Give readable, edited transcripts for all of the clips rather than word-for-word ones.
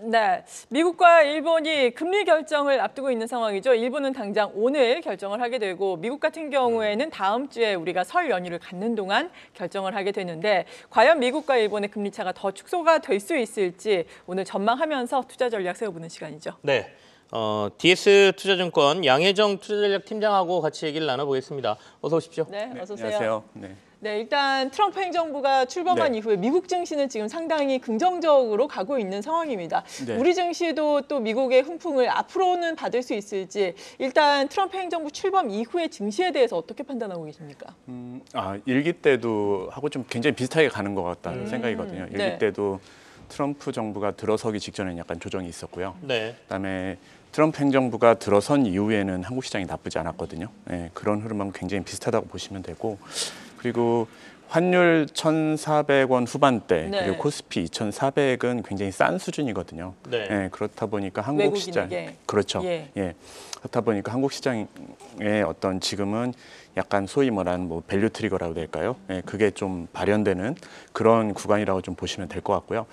네, 미국과 일본이 금리 결정을 앞두고 있는 상황이죠. 일본은 당장 오늘 결정을 하게 되고 미국 같은 경우에는 다음 주에 우리가 설 연휴를 갖는 동안 결정을 하게 되는데 과연 미국과 일본의 금리 차가 더 축소가 될 수 있을지 오늘 전망하면서 투자 전략 세워보는 시간이죠. 네, DS 투자증권 양혜정 투자전략 팀장하고 같이 얘기를 나눠보겠습니다. 어서 오십시오. 네, 어서 오세요. 안녕하세요. 네, 일단 트럼프 행정부가 출범한 이후에 미국 증시는 지금 상당히 긍정적으로 가고 있는 상황입니다. 네. 우리 증시도 또 미국의 훈풍을 앞으로는 받을 수 있을지 일단 트럼프 행정부 출범 이후의 증시에 대해서 어떻게 판단하고 계십니까? 일기 때도 하고 좀 굉장히 비슷하게 가는 것 같다는 생각이거든요. 일기 네. 때도 트럼프 정부가 들어서기 직전에는 약간 조정이 있었고요. 네. 그다음에 트럼프 행정부가 들어선 이후에는 한국 시장이 나쁘지 않았거든요. 네, 그런 흐름하고 굉장히 비슷하다고 보시면 되고 그리고 환율 1,400원 후반대 네. 그리고 코스피 2,400은 굉장히 싼 수준이거든요. 네. 네, 그렇다 보니까 한국 시장 외국인에게. 그렇죠. 예. 예. 그렇다 보니까 한국 시장의 어떤 지금은 약간 소위 말하는 뭐 밸류 트리거라고 될까요? 예, 그게 좀 발현되는 그런 구간이라고 좀 보시면 될 것 같고요.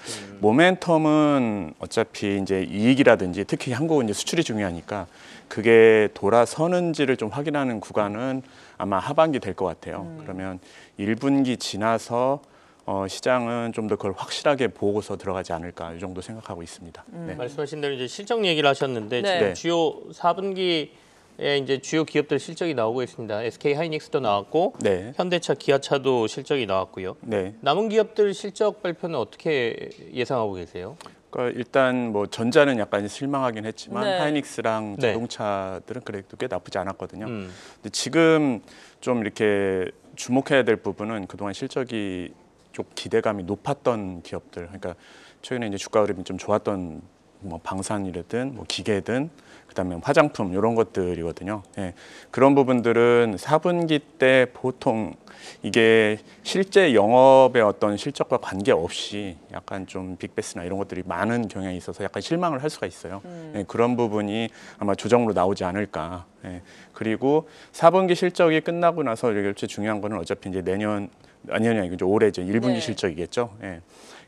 모멘텀은 어차피 이제 이익이라든지 특히 한국은 이제 수출이 중요하니까 그게 돌아서는지를 좀 확인하는 구간은 아마 하반기 될 것 같아요. 그러면 1분기 지나서 시장은 좀 더 그걸 확실하게 보고서 들어가지 않을까 이 정도 생각하고 있습니다. 네. 말씀하신 대로 이제 실적 얘기를 하셨는데 네. 지금 주요 4분기에 이제 주요 기업들 실적이 나오고 있습니다. SK 하이닉스도 나왔고 네. 현대차, 기아차도 실적이 나왔고요. 네. 남은 기업들 실적 발표는 어떻게 예상하고 계세요? 그러니까 일단 뭐 전자는 약간 실망하긴 했지만 네. 하이닉스랑 네. 자동차들은 그래도 꽤 나쁘지 않았거든요. 근데 지금 좀 이렇게 주목해야 될 부분은 그동안 실적이 좀 기대감이 높았던 기업들, 그러니까 최근에 이제 주가 흐름이 좀 좋았던 뭐 방산이든 뭐 기계든 그다음에 화장품 이런 것들이거든요. 예, 그런 부분들은 4분기 때 보통 이게 실제 영업의 어떤 실적과 관계없이 약간 좀 빅베스나 이런 것들이 많은 경향이 있어서 약간 실망을 할 수가 있어요. 예, 그런 부분이 아마 조정으로 나오지 않을까. 예, 그리고 4분기 실적이 끝나고 나서 이게 제일 중요한 거는 어차피 이제 내년이 아니고 올해 이제 1분기 네. 실적이겠죠. 예.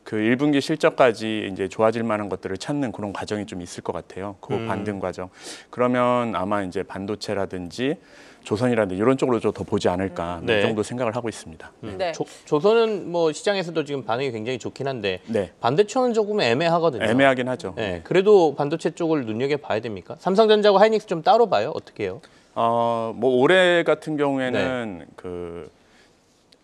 그 1분기 실적까지 이제 좋아질 만한 것들을 찾는 그런 과정이 좀 있을 것 같아요. 그 반등 과정. 그러면 아마 이제 반도체라든지 조선이라든지 이런 쪽으로 좀 더 보지 않을까 네. 이 정도 생각을 하고 있습니다. 네. 조선은 뭐 시장에서도 지금 반응이 굉장히 좋긴 한데 네, 반대초는 조금 애매하거든요. 애매하긴 하죠. 네, 그래도 반도체 쪽을 눈여겨 봐야 됩니까? 삼성전자하고 하이닉스 좀 따로 봐요. 어떻게 해요? 뭐 올해 같은 경우에는 그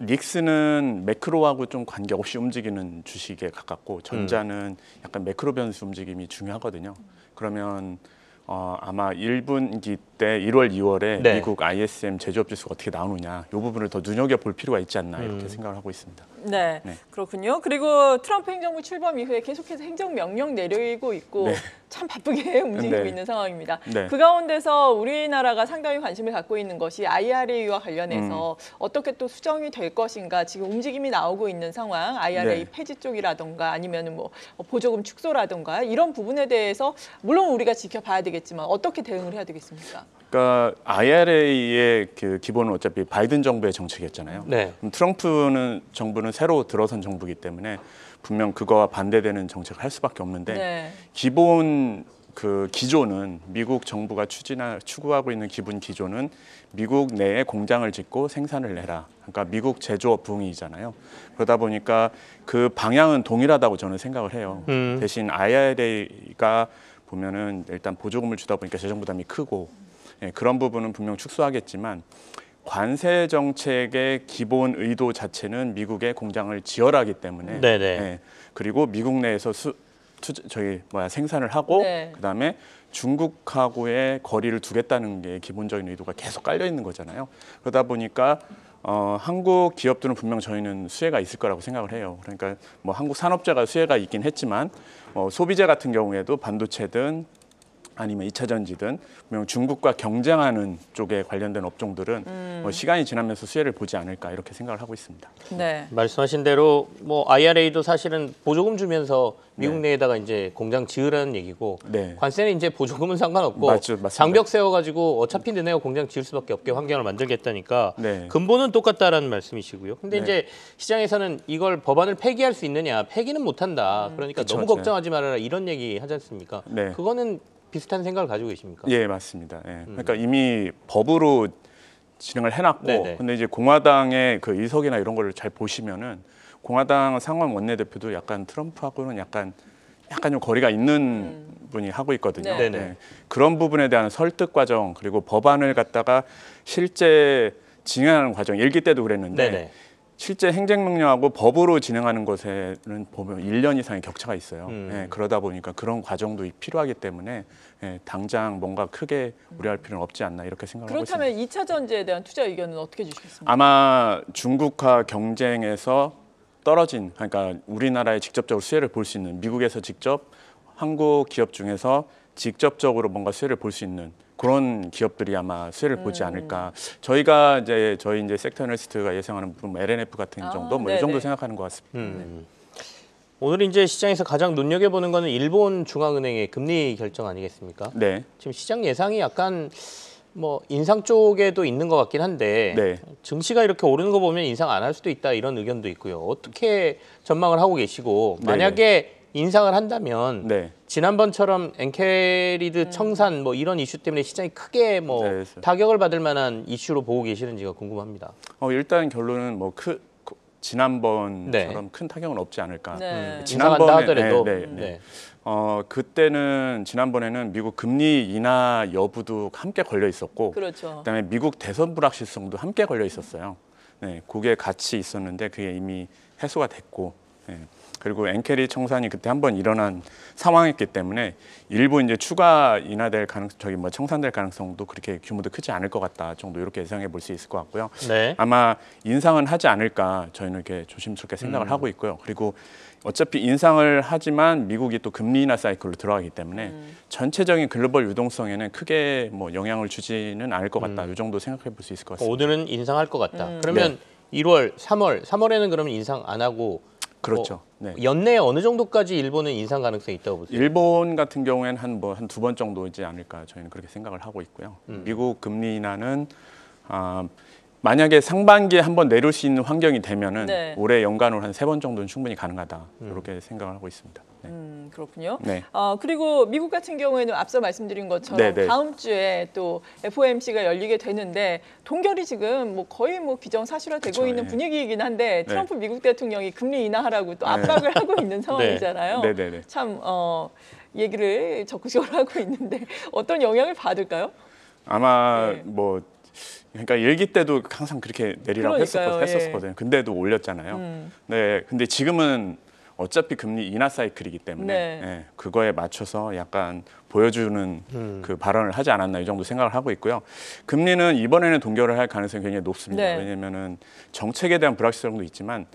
닉스는 매크로하고 좀 관계없이 움직이는 주식에 가깝고 전자는 약간 매크로 변수 움직임이 중요하거든요. 그러면 아마 1분기 때 1월, 2월에 네. 미국 ISM 제조업 지수가 어떻게 나오느냐 이 부분을 더 눈여겨볼 필요가 있지 않나 이렇게 생각을 하고 있습니다. 네, 네. 그렇군요. 그리고 트럼프 행정부 출범 이후에 계속해서 행정명령 내리고 있고 네. 참 바쁘게 움직이고 네. 있는 상황입니다. 네. 그 가운데서 우리나라가 상당히 관심을 갖고 있는 것이 IRA와 관련해서 어떻게 또 수정이 될 것인가 지금 움직임이 나오고 있는 상황, IRA 네. 폐지 쪽이라던가 아니면 뭐 보조금 축소라던가 이런 부분에 대해서 물론 우리가 지켜봐야 되겠지만 어떻게 대응을 해야 되겠습니까? 그러니까 IRA의 그 기본은 어차피 바이든 정부의 정책이었잖아요. 네. 그럼 트럼프 정부는 새로 들어선 정부이기 때문에 분명 그거와 반대되는 정책을 할 수밖에 없는데 네. 기본 그 기조는 미국 정부가 추구하고 있는 기본 기조는 미국 내에 공장을 짓고 생산을 해라. 그러니까 미국 제조업 부흥이잖아요. 그러다 보니까 그 방향은 동일하다고 저는 생각을 해요. 대신 IRA가 보면은 일단 보조금을 주다 보니까 재정 부담이 크고 그런 부분은 분명 축소하겠지만 관세 정책의 기본 의도 자체는 미국의 공장을 지어라기 때문에 네네. 그리고 미국 내에서 생산을 하고 네. 그다음에 중국하고의 거리를 두겠다는 게 기본적인 의도가 계속 깔려 있는 거잖아요. 그러다 보니까 한국 기업들은 분명 저희는 수혜가 있을 거라고 생각을 해요. 그러니까 뭐 한국 산업재가 수혜가 있긴 했지만 소비재 같은 경우에도 반도체든 아니면 2차 전지든 분명 중국과 경쟁하는 쪽에 관련된 업종들은 뭐 시간이 지나면서 수혜를 보지 않을까 이렇게 생각을 하고 있습니다. 네. 말씀하신 대로 뭐 IRA도 사실은 보조금 주면서 미국 내에다가 이제 공장 지으라는 얘기고 네. 관세는 이제 보조금은 상관없고 맞습니다. 장벽 세워가지고 어차피 너네가 공장 지을 수밖에 없게 환경을 만들겠다니까 네. 근본은 똑같다라는 말씀이시고요. 근데 네. 이제 시장에서는 이걸 법안을 폐기할 수 있느냐, 폐기는 못한다. 그러니까 그쵸, 너무 네. 걱정하지 말아라 이런 얘기 하지 않습니까? 네. 그거는 비슷한 생각을 가지고 계십니까? 예, 맞습니다. 예. 그러니까 이미 법으로 진행을 해놨고, 네네. 근데 이제 공화당의 그 의석이나 이런 거를 잘 보시면은 공화당 상원 원내대표도 약간 트럼프하고는 약간 좀 거리가 있는 분이 하고 있거든요. 네. 네네. 그런 부분에 대한 설득 과정 그리고 법안을 갖다가 실제 진행하는 과정, 일기 때도 그랬는데 네네. 실제 행정명령하고 법으로 진행하는 것에는 보면 1년 이상의 격차가 있어요. 예, 그러다 보니까 그런 과정도 필요하기 때문에 예, 당장 뭔가 크게 우려할 필요는 없지 않나 이렇게 생각하고 있습니다. 그렇다면 2차 전지에 대한 투자 의견은 어떻게 주시겠습니까? 아마 중국과 경쟁에서 떨어진, 그러니까 우리나라에 직접적으로 수혜를 볼 수 있는, 미국에서 직접 한국 기업 중에서 직접적으로 뭔가 수혜를 볼 수 있는 그런 기업들이 아마 수혜를 보지 않을까. 저희 이제 섹터 애널리스트가 예상하는 부분 LNF 같은 정도, 뭐 이 정도 네네. 생각하는 것 같습니다. 오늘 이제 시장에서 가장 눈여겨보는 거는 일본 중앙은행의 금리 결정 아니겠습니까? 네. 지금 시장 예상이 약간 뭐 인상 쪽에도 있는 것 같긴 한데 네. 증시가 이렇게 오르는 거 보면 인상 안 할 수도 있다 이런 의견도 있고요. 어떻게 전망을 하고 계시고 만약에 인상을 한다면 네. 지난번처럼 엔캐리드 청산 뭐 이런 이슈 때문에 시장이 크게 뭐 네. 타격을 받을 만한 이슈로 보고 계시는지가 궁금합니다. 일단 결론은 뭐 지난번처럼 네. 큰 타격은 없지 않을까. 네. 인상한다 하더라도 네. 그때는 지난번에는 미국 금리 인하 여부도 함께 걸려 있었고, 그렇죠. 그다음에 미국 대선 불확실성도 함께 걸려 있었어요. 네, 그게 같이 있었는데 그게 이미 해소가 됐고, 네. 그리고 엔캐리 청산이 그때 한번 일어난 상황이었기 때문에 일부 이제 추가 인하될 청산될 가능성도 그렇게 규모도 크지 않을 것 같다 정도 이렇게 예상해 볼 수 있을 것 같고요. 네. 아마 인상은 하지 않을까 저희는 이렇게 조심스럽게 생각을 하고 있고요. 그리고 어차피 인상을 하지만 미국이 또 금리 인하 사이클로 들어가기 때문에 전체적인 글로벌 유동성에는 크게 뭐 영향을 주지는 않을 것 같다. 이 정도 생각해 볼 수 있을 것 같습니다. 오늘은 인상할 것 같다. 그러면 1월, 3월에는 그러면 인상 안 하고 그렇죠. 뭐 네. 연내에 어느 정도까지 일본은 인상 가능성이 있다고 보세요? 일본 같은 경우에는 한 두 번 정도이지 않을까 저희는 그렇게 생각을 하고 있고요. 미국 금리 인하는 만약에 상반기에 한번 내릴 수 있는 환경이 되면은 네. 올해 연간으로 한 3번 정도는 충분히 가능하다. 이렇게 생각을 하고 있습니다. 네. 그렇군요. 네. 그리고 미국 같은 경우에는 앞서 말씀드린 것처럼 네네. 다음 주에 또 FOMC가 열리게 되는데 동결이 지금 뭐 거의 뭐 기정사실화되고 그쵸, 있는 예. 분위기이긴 한데 트럼프 미국 대통령이 금리 인하하라고 또 네. 압박을 하고 있는 상황이잖아요. 네네네. 참 얘기를 적극적으로 하고 있는데 어떤 영향을 받을까요? 아마 네. 뭐 그러니까 일기 때도 항상 그렇게 내리라고 그러니까요, 했었거든요. 근데도 올렸잖아요. 네, 근데 지금은 어차피 금리 인하 사이클이기 때문에 네. 예, 그거에 맞춰서 약간 보여주는 그 발언을 하지 않았나 이 정도 생각을 하고 있고요. 금리는 이번에는 동결을 할 가능성이 굉장히 높습니다. 네. 왜냐하면은 정책에 대한 불확실성도 있지만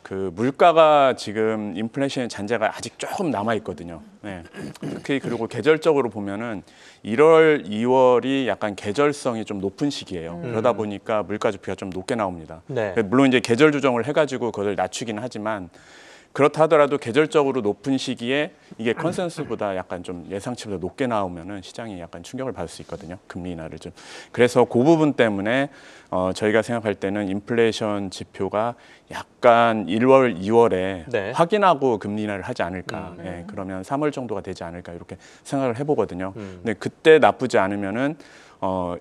그 물가가 지금 인플레이션 잔재가 아직 조금 남아 있거든요. 네. 특히 그리고 계절적으로 보면은 1월, 2월이 약간 계절성이 좀 높은 시기예요. 그러다 보니까 물가 지표가 좀 높게 나옵니다. 네. 물론 이제 계절 조정을 해가지고 그걸 낮추기는 하지만 그렇다 하더라도 계절적으로 높은 시기에 이게 컨센서스보다 약간 좀 예상치보다 높게 나오면은 시장이 약간 충격을 받을 수 있거든요. 금리 인하를 좀. 그래서 그 부분 때문에 저희가 생각할 때는 인플레이션 지표가 약간 1월, 2월에 네. 확인하고 금리 인하를 하지 않을까. 예, 그러면 3월 정도가 되지 않을까 이렇게 생각을 해보거든요. 근데 그때 나쁘지 않으면은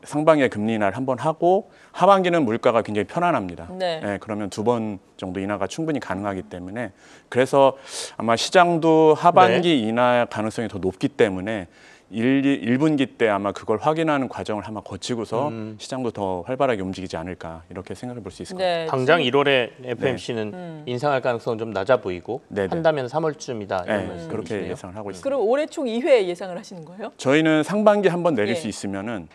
상반기에 금리 인하를 한번 하고 하반기는 물가가 굉장히 편안합니다. 네. 예, 그러면 2번 정도 인하가 충분히 가능하기 때문에 그래서 아마 시장도 하반기 인하 가능성이 더 높기 때문에 1분기 때 아마 그걸 확인하는 과정을 한번 거치고서 시장도 더 활발하게 움직이지 않을까 이렇게 생각해 볼 수 있을 것 같아요. 네. 당장 1월에 FMC는 인상할 가능성은 좀 낮아 보이고 네네. 한다면 3월쯤이다 이런 네, 말씀이시네요. 그렇게 예상을 하고 있습니다. 그럼 올해 총 2회 예상을 하시는 거예요? 저희는 상반기 한번 내릴 예. 수 있으면은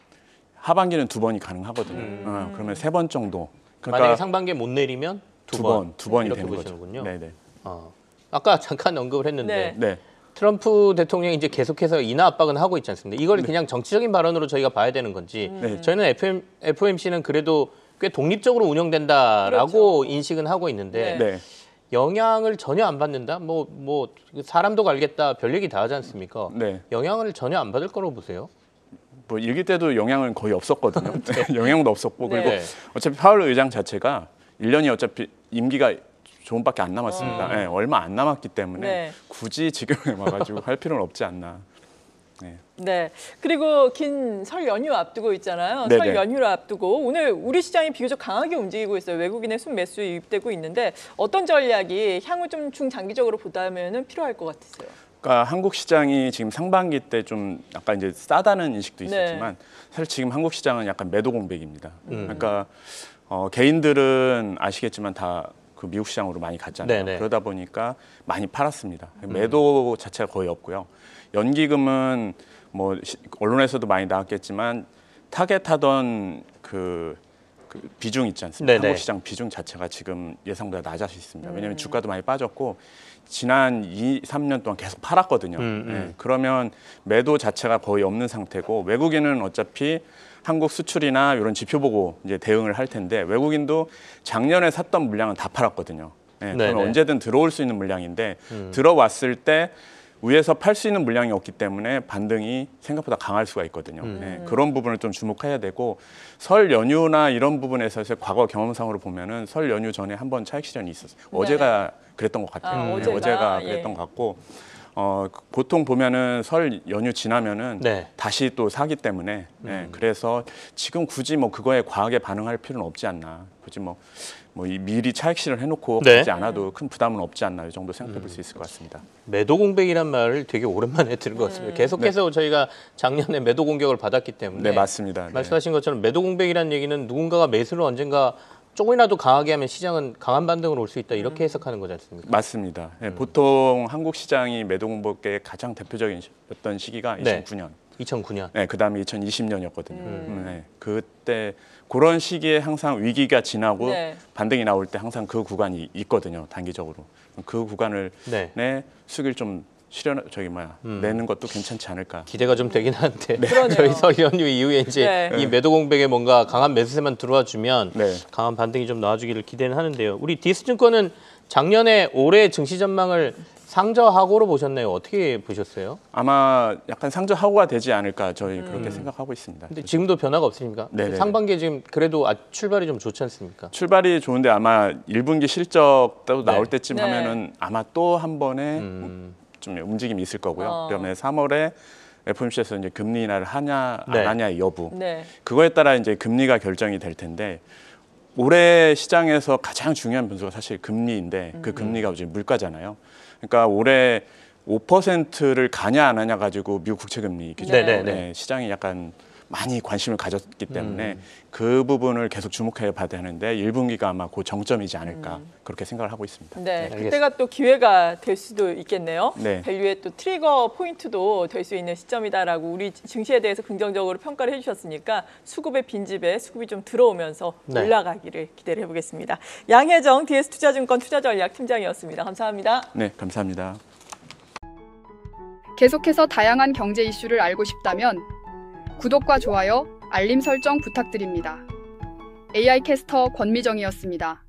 하반기는 2번이 가능하거든요. 그러면 3번 정도. 만약에 상반기에 못 내리면 두 번 두 번이 이렇게 되는 보시는군요. 거죠. 네네. 아까 잠깐 언급을 했는데 네. 네. 트럼프 대통령이 이제 계속해서 인하 압박은 하고 있지 않습니까? 이걸 그냥 정치적인 발언으로 저희가 봐야 되는 건지 네. 저희는 FOMC는 그래도 꽤 독립적으로 운영된다라고 그렇죠. 인식은 하고 있는데 네. 영향을 전혀 안 받는다? 뭐 사람도 갈겠다 별 얘기 다 하지 않습니까? 네. 영향을 전혀 안 받을 거라고 보세요? 뭐 일기 때도 영향은 거의 없었거든요. 영향도 없었고 그리고 네. 어차피 파월 의장 자체가 1년이 어차피 임기가 조금밖에 안 남았습니다. 네, 얼마 안 남았기 때문에 네. 굳이 지금 와가지고 할 필요는 없지 않나. 네. 네. 그리고 긴 설 연휴 앞두고 있잖아요. 네네. 설 연휴를 앞두고 오늘 우리 시장이 비교적 강하게 움직이고 있어요. 외국인의 순매수에 유입되고 있는데 어떤 전략이 향후 좀 중장기적으로 보다면은 필요할 것 같으세요? 그러니까 한국 시장이 지금 상반기 때 좀 약간 이제 싸다는 인식도 있었지만 사실 지금 한국 시장은 약간 매도 공백입니다. 그러니까 개인들은 아시겠지만 다 그 미국 시장으로 많이 갔잖아요. 네네. 그러다 보니까 많이 팔았습니다. 매도 자체가 거의 없고요. 연기금은 뭐 언론에서도 많이 나왔겠지만 타겟하던 그 비중 있지 않습니까? 네네. 한국 시장 비중 자체가 지금 예상보다 낮아져 있습니다. 왜냐하면 주가도 많이 빠졌고 지난 2, 3년 동안 계속 팔았거든요. 네, 그러면 매도 자체가 거의 없는 상태고 외국인은 어차피 한국 수출이나 이런 지표 보고 이제 대응을 할 텐데 외국인도 작년에 샀던 물량은 다 팔았거든요. 네, 네네. 그러면 언제든 들어올 수 있는 물량인데 들어왔을 때 위에서 팔 수 있는 물량이 없기 때문에 반등이 생각보다 강할 수가 있거든요. 네, 그런 부분을 좀 주목해야 되고 설 연휴나 이런 부분에서 과거 경험상으로 보면은 설 연휴 전에 한번 차익 실현이 있었어요. 어제가 그랬던 것 같아요. 어제가 그랬던 것 같고 보통 보면은 설 연휴 지나면은 네. 다시 또 사기 때문에 그래서 지금 굳이 뭐 그거에 과하게 반응할 필요는 없지 않나. 굳이 뭐 미리 차익 실현 해놓고 네. 가지 않아도 큰 부담은 없지 않나 이 정도 생각해 볼 수 있을 것 같습니다. 매도 공백이란 말을 되게 오랜만에 들은 것 같습니다. 계속해서 저희가 작년에 매도 공격을 받았기 때문에 네, 맞습니다. 네. 말씀하신 것처럼 매도 공백이라는 얘기는 누군가가 매수를 언젠가 조금이라도 강하게 하면 시장은 강한 반등으로 올 수 있다 이렇게 해석하는 거지 않습니까? 맞습니다. 네, 보통 한국 시장이 매도 공백의 가장 대표적이었던 시기가 네. 2009년. 2009년. 네, 그다음에 2020년이었거든요. 네, 그때 그런 시기에 항상 위기가 지나고 네. 반등이 나올 때 항상 그 구간이 있거든요. 단기적으로. 그 구간을 네. 수익을 좀 내는 것도 괜찮지 않을까. 기대가 좀 되긴 하는데 그러네요. 저희 설 연휴 이후에 이제 네. 이 매도 공백에 뭔가 강한 매수세만 들어와 주면 네. 강한 반등이 좀 나와주기를 기대는 하는데요. 우리 디스증권은 작년에 올해 증시 전망을 상저하고로 보셨나요? 어떻게 보셨어요? 아마 약간 상저하고가 되지 않을까 저희 그렇게 생각하고 있습니다. 근데 지금도 변화가 없으십니까? 네네네. 상반기에 지금 그래도 출발이 좀 좋지 않습니까? 출발이 좋은데 아마 1분기 실적도 나올 네. 때쯤 네. 하면은 아마 또 한 번에 좀 움직임이 있을 거고요. 그다음에 3월에 FOMC에서 이제 금리 인하를 하냐 안 네. 하냐의 여부. 네. 그거에 따라 이제 금리가 결정이 될 텐데 올해 시장에서 가장 중요한 변수가 사실 금리인데 그 금리가 이제 물가잖아요. 그러니까 올해 5%를 가냐 안 하냐 가지고 미국 국채 금리 기준으로 네네네. 시장이 약간 많이 관심을 가졌기 때문에 그 부분을 계속 주목해 봐야 되는데 1분기가 아마 그 정점이지 않을까 그렇게 생각을 하고 있습니다. 네, 알겠습니다. 그때가 또 기회가 될 수도 있겠네요. 네. 밸류의 또 트리거 포인트도 될 수 있는 시점이다라고 우리 증시에 대해서 긍정적으로 평가를 해주셨으니까 수급의 빈집에 수급이 좀 들어오면서 네. 올라가기를 기대를 해보겠습니다. 양혜정 DS투자증권 투자전략팀장이었습니다. 감사합니다. 네, 감사합니다. 계속해서 다양한 경제 이슈를 알고 싶다면 구독과 좋아요, 알림 설정 부탁드립니다. AI 캐스터 권미정이었습니다.